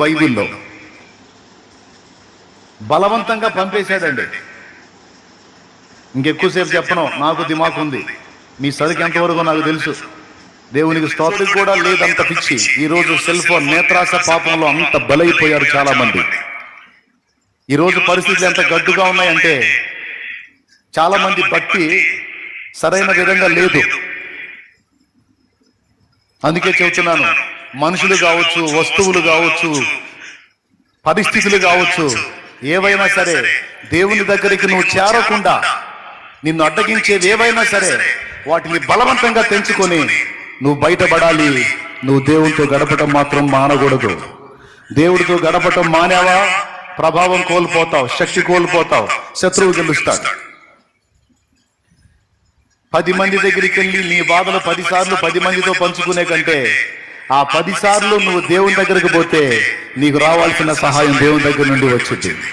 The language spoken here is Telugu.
బైబిల్లో. బలవంతంగా పంపేశాడండి. ఇంకెక్కువసేపు చెప్పను, నాకు దిమాకు ఉంది. మీ సరికి ఎంతవరకు నాకు తెలుసు. దేవునికి స్తోత్రం కూడా లేదంత పిచ్చి. ఈరోజు సెల్ ఫోన్ నేత్రాస పాపంలో అంత బలైపోయారు చాలా మంది. ఈరోజు పరిస్థితులు ఎంత గడ్డుగా ఉన్నాయంటే చాలా మంది భక్తి సరైన విధంగా లేదు. అందుకే చెబుతున్నాను, మనుషులు కావచ్చు, వస్తువులు కావచ్చు, పరిస్థితులు కావచ్చు, ఏవైనా సరే దేవుని దగ్గరికి నువ్వు చేరకుండా నిన్ను అడ్డగించేది ఏవైనా సరే వాటిని బలవంతంగా తెంచుకొని నువ్వు బయటపడాలి. నువ్వు దేవుడితో గడపటం మాత్రం మానకూడదు. దేవుడితో గడపటం మానేవా, ప్రభావం కోల్పోతావు, శక్తి కోల్పోతావు, శత్రువు గెలుస్తాడు. 10 మంది దగ్గరికి వెళ్ళి నీ బాధలు 10 సార్లు 10 మందితో పంచుకునే కంటే ఆ 10 సార్లు నువ్వు దేవుని దగ్గరకు పోతే నీకు రావాల్సిన సహాయం దేవుని దగ్గర నుండి వచ్చింది.